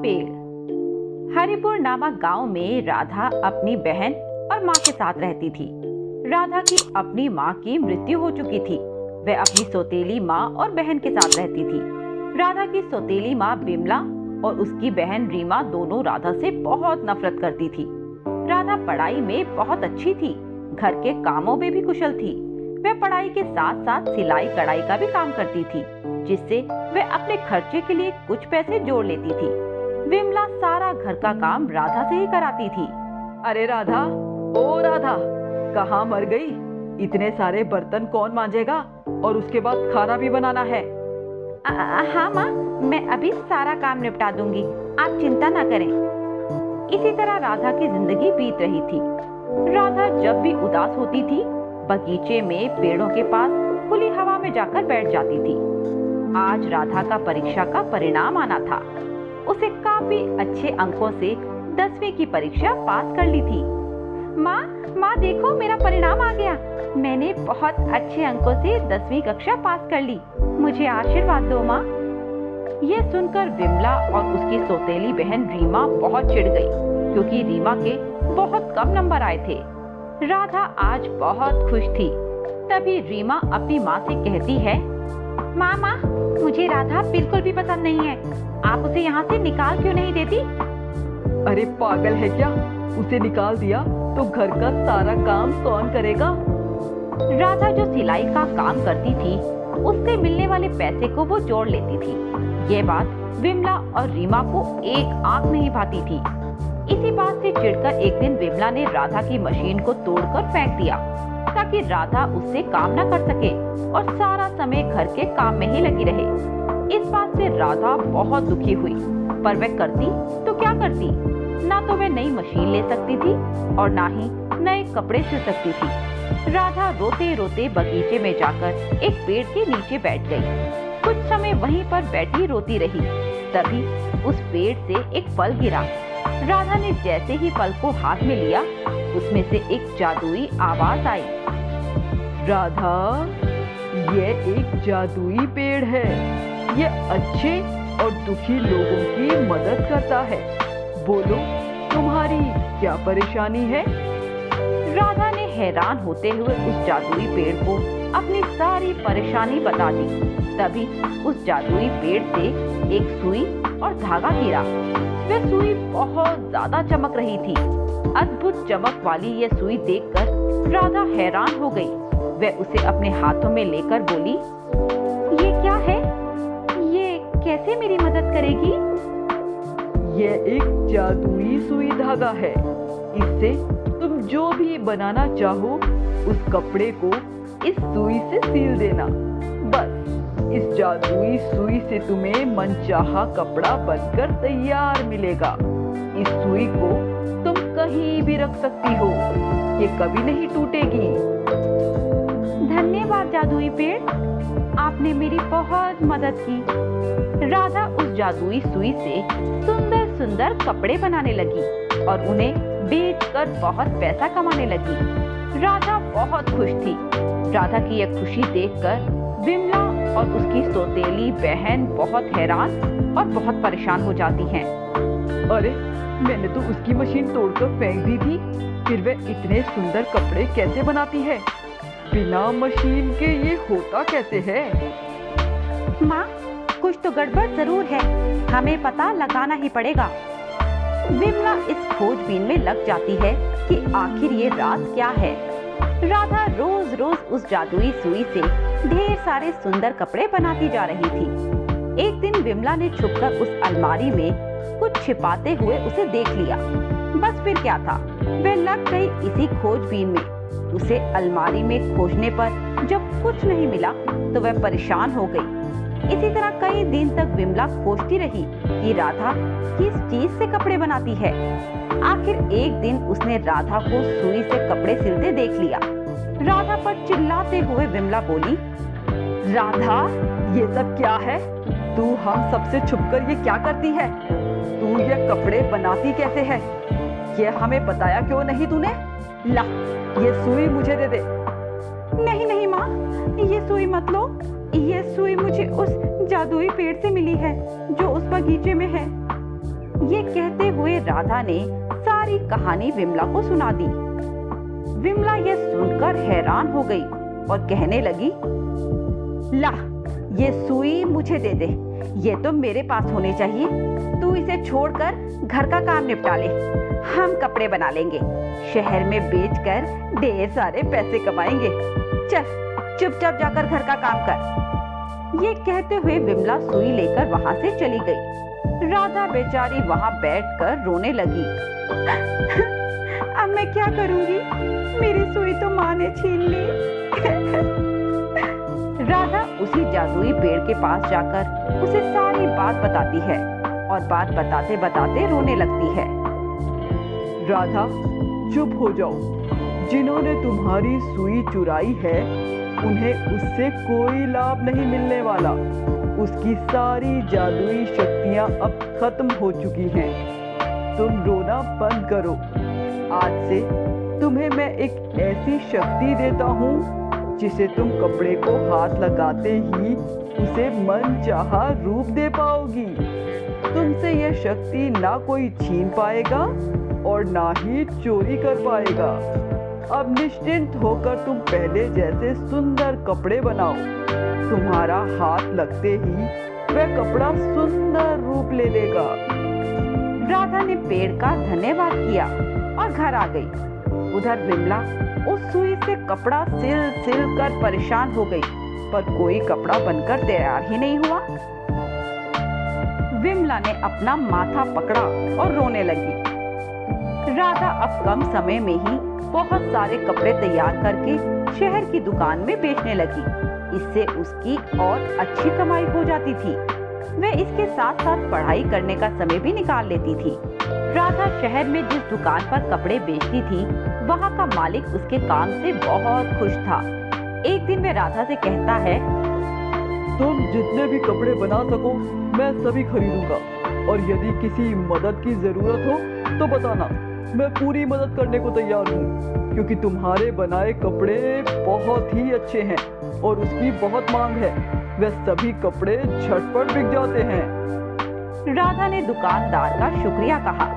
पेड़। हरिपुर नामक गांव में राधा अपनी बहन और माँ के साथ रहती थी। राधा की अपनी माँ की मृत्यु हो चुकी थी। वह अपनी सौतेली माँ और बहन के साथ रहती थी। राधा की सौतेली माँ बिमला और उसकी बहन रीमा दोनों राधा से बहुत नफरत करती थी। राधा पढ़ाई में बहुत अच्छी थी, घर के कामों में भी कुशल थी। वह पढ़ाई के साथ साथ सिलाई कढ़ाई का भी काम करती थी, जिससे वह अपने खर्चे के लिए कुछ पैसे जोड़ लेती थी। विमला सारा घर का काम राधा से ही कराती थी। अरे राधा, ओ राधा, कहाँ मर गई? इतने सारे बर्तन कौन मांजेगा? और उसके बाद खाना भी बनाना है। हाँ माँ, मैं अभी सारा काम निपटा दूंगी, आप चिंता ना करें। इसी तरह राधा की जिंदगी बीत रही थी। राधा जब भी उदास होती थी, बगीचे में पेड़ों के पास खुली हवा में जाकर बैठ जाती थी। आज राधा का परीक्षा का परिणाम आना था। उसे काफी अच्छे अंकों से 10वीं की परीक्षा पास कर ली थी। माँ देखो, मेरा परिणाम आ गया। मैंने बहुत अच्छे अंकों से 10वीं कक्षा पास कर ली। मुझे आशीर्वाद दो माँ। यह सुनकर विमला और उसकी सौतेली बहन रीमा बहुत चिढ़ गई, क्योंकि रीमा के बहुत कम नंबर आए थे। राधा आज बहुत खुश थी। तभी रीमा अपनी माँ से कहती है, माँ, मुझे राधा बिल्कुल भी पसंद नहीं है। आप उसे यहाँ से निकाल क्यों नहीं देती? अरे पागल है क्या? उसे निकाल दिया तो घर का सारा काम कौन करेगा? राधा जो सिलाई का काम करती थी, उससे मिलने वाले पैसे को वो जोड़ लेती थी। ये बात विमला और रीमा को एक आंख नहीं भाती थी। इसी बात से चिढ़कर एक दिन विमला ने राधा की मशीन को तोड़कर फेंक दिया, ताकि राधा उससे काम न कर सके और सारा समय घर के काम में ही लगी रहे। इस बात से राधा बहुत दुखी हुई, पर वह करती तो क्या करती? ना तो वह नई मशीन ले सकती थी और ना ही नए कपड़े सिल सकती थी। राधा रोते रोते बगीचे में जाकर एक पेड़ के नीचे बैठ गई। कुछ समय वहीं पर बैठी रोती रही। तभी उस पेड़ से एक फल गिरा। राधा ने जैसे ही फल को हाथ में लिया, उसमें से एक जादुई आवाज आई। राधा, ये एक जादुई पेड़ है। ये अच्छे और दुखी लोगों की मदद करता है। बोलो, तुम्हारी क्या परेशानी है? राधा ने हैरान होते हुए उस जादुई पेड़ को अपनी सारी परेशानी बता दी। तभी उस जादुई पेड़ से एक सुई और धागा गिरा। वह सुई बहुत ज्यादा चमक रही थी। अद्भुत चमक वाली यह सुई देखकर राधा हैरान हो गई। वह उसे अपने हाथों में लेकर बोली, ये क्या है? ये कैसे मेरी मदद करेगी? यह एक जादुई सुई धागा है। इससे तुम जो भी बनाना चाहो, उस कपड़े को इस सुई से सील देना। बस इस जादुई सुई से तुम्हें मनचाहा कपड़ा बनकर तैयार मिलेगा। इस सुई को तुम कहीं भी रख सकती हो, ये कभी नहीं टूटेगी। धन्यवाद जादुई पेड़, आपने मेरी बहुत मदद की। राधा उस जादुई सुई से सुंदर सुंदर कपड़े बनाने लगी और उन्हें बेचकर बहुत पैसा कमाने लगी। राधा बहुत खुश थी। राधा की यह खुशी देखकर विमला और उसकी सौतेली बहन बहुत हैरान और बहुत परेशान हो जाती हैं। अरे, मैंने तो उसकी मशीन तोड़कर फेंक दी थी, फिर वह इतने सुंदर कपड़े कैसे बनाती है? बिना मशीन के ये होता कैसे है? माँ, कुछ तो गड़बड़ जरूर है, हमें पता लगाना ही पड़ेगा। विमला इस खोजबीन में लग जाती है कि आखिर ये राज क्या है। राधा रोज रोज उस जादुई सुई से ढेर सारे सुंदर कपड़े बनाती जा रही थी। एक दिन विमला ने छुपकर उस अलमारी में कुछ छिपाते हुए उसे देख लिया। बस फिर क्या था, वह लग गई इसी खोजबीन में। उसे अलमारी में खोजने पर जब कुछ नहीं मिला तो वह परेशान हो गई। इसी तरह कई दिन तक विमला खोजती रही कि राधा किस चीज से कपड़े बनाती है। आखिर एक दिन उसने राधा को सुई से कपड़े सिलते देख लिया। राधा पर चिल्लाते हुए विमला बोली, राधा, ये सब क्या है? तू हम सबसे छुपकर ये क्या करती है? तू ये कपड़े बनाती कैसे है? ये हमें बताया क्यों नहीं तूने? ला, ये सुई मुझे दे दे। नहीं माँ, ये सुई मत लो। ये सुई मुझे उस जादुई पेड़ से मिली है जो उस बगीचे में है। हुए राधा ने सारी कहानी विमला को सुना दी। विमला यह सुनकर हैरान हो गई और कहने लगी, ला, ये सुई मुझे दे दे, ये तो मेरे पास होनी चाहिए। तू इसे छोड़कर घर का काम निपटा ले, हम कपड़े बना लेंगे, शहर में बेचकर ढेर सारे पैसे कमाएंगे। चल चुपचाप जाकर घर का काम कर। ये कहते हुए विमला सुई लेकर वहां से चली गई। राधा बेचारी वहां बैठकर रोने लगी। अब मैं क्या करूंगी, मेरी सुई तो माँ ने छीन ली। राधा उसी जादुई पेड़ के पास जाकर उसे सारी बात बताती है और बात बताते बताते रोने लगती है। राधा, चुप हो जाओ। जिन्होंने तुम्हारी सुई चुराई है उन्हें उससे कोई लाभ नहीं मिलने वाला। उसकी सारी जादुई शक्तियां अब खत्म हो चुकी हैं। तुम रोना बंद करो। आज से तुम्हें मैं एक ऐसी शक्ति देता हूँ जिसे तुम कपड़े को हाथ लगाते ही उसे मनचाहा रूप दे पाओगी। तुमसे यह शक्ति ना कोई छीन पाएगा और ना ही चोरी कर पाएगा। अब निश्चिंत होकर तुम पहले जैसे सुंदर कपड़े बनाओ। तुम्हारा हाथ लगते ही वह कपड़ा सुंदर रूप ले लेगा। राधा ने पेड़ का धन्यवाद किया और घर आ गई। उधर विमला उस सुई से कपड़ा सिल सिल कर परेशान हो गई, पर कोई कपड़ा बनकर तैयार ही नहीं हुआ। विमला ने अपना माथा पकड़ा और रोने लगी। राधा अब कम समय में ही बहुत सारे कपड़े तैयार करके शहर की दुकान में बेचने लगी। इससे उसकी और अच्छी कमाई हो जाती थी। वह इसके साथ साथ पढ़ाई करने का समय भी निकाल लेती थी। राधा शहर में जिस दुकान पर कपड़े बेचती थी, वहाँ का मालिक उसके काम से बहुत खुश था। एक दिन वह राधा से कहता है, तुम जितने भी कपड़े बना सको मैं सभी खरीदूंगा, और यदि किसी मदद की जरूरत हो तो बताना, मैं पूरी मदद करने को तैयार हूँ, क्योंकि तुम्हारे बनाए कपड़े बहुत ही अच्छे हैं और उसकी बहुत मांग है। वह सभी कपड़े झटपट बिक जाते हैं। राधा ने दुकानदार का शुक्रिया कहा।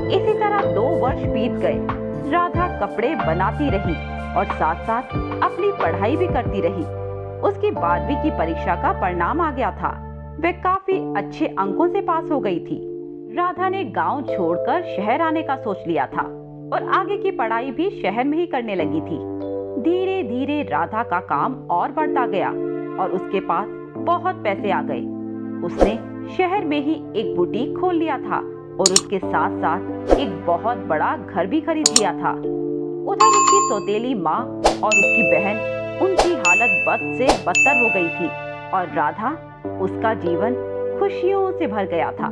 इसी तरह 2 वर्ष बीत गए। राधा कपड़े बनाती रही और साथ साथ अपनी पढ़ाई भी करती रही। उसकी 12वीं की परीक्षा का परिणाम आ गया था। वह काफी अच्छे अंकों से पास हो गई थी। राधा ने गांव छोड़कर शहर आने का सोच लिया था और आगे की पढ़ाई भी शहर में ही करने लगी थी। धीरे धीरे राधा का काम और बढ़ता गया और उसके पास बहुत पैसे आ गए। उसने शहर में ही एक बुटीक खोल लिया था और उसके साथ साथ एक बहुत बड़ा घर भी खरीद लिया था। उधर उसकी सौतेली माँ और उसकी बहन, उनकी हालत बद से बदतर हो गई थी और राधा, उसका जीवन खुशियों से भर गया था।